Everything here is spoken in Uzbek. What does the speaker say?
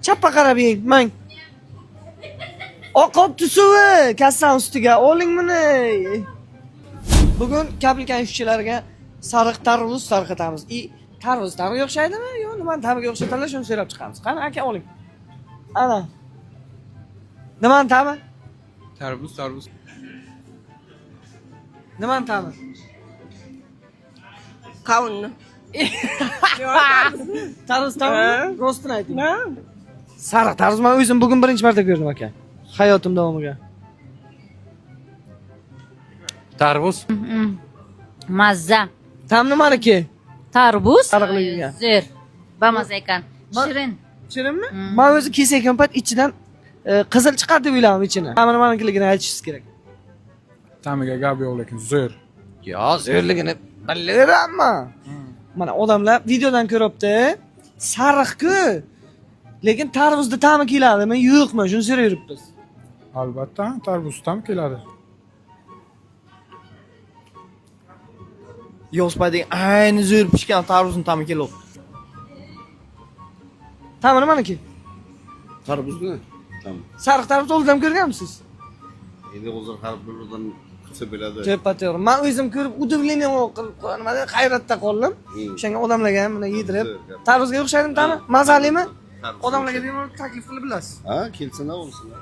Chapqa qarab yeng, mang. Oqobdi suvi kassan ustiga. Oling buni. Bugun Kaplkan ishchilariga sariq tarvuz tarqatamiz. Tarvuz ta'miga o'xshaydimi? Yo'q, nimani ta'miga o'xshatadilar, shuni so'rab chiqamiz. Qani aka oling. Ana. Nimani ta'mi? Tarvuz. Nimani ta'mi? Qavunni. Tarvuz ta'mi? Rostini ayting. Sariq tarvuz men o'zim bugun birinchi marta ko'rdim aka. Hayotim davomiga. Tarvuz. Mazza. Tam nimaniki? Tarvuz. Sariqligiga. Zo'r. Bamaza ekan. Shirin. Shirinmi? Men o'zi kesayotgan payt ichidan qizil chiqadi deb o'yladim ichini. Mana nimaligini aytishingiz kerak. Ta'miga gap yo'q lekin zo'r. Yo, zo'rligini bilaveramman. Mana odamlar videodan ko'ribdi. Sariq-ku. Lekin tarvuzni ta'mi keladimi, yo'qmi? Shuni so'rab yuribmiz. Albatta, tarvuz ham keladi. Yo'spadagi ayni zo'r pishgan tarvuzni ta'mi keladi. Ta'mi nimaniki? Tarvuzni. Tamam. Sariq tarvuz o'ldirib ko'rganmisiz? Endi hozir har biridan qilsa biladi. To'ppa-to'g'ri. Men o'zim ko'rib, udivleniya qilib, nimada hayratda qoldim. O'shanga odamlarga ham buni yedirib, tarvuzga o'xshaydimi ta'mi? Mazalimi? Odamlarga bemalol taklif qilib bilasiz. Ha, kelsinlar, bo'lsinlar.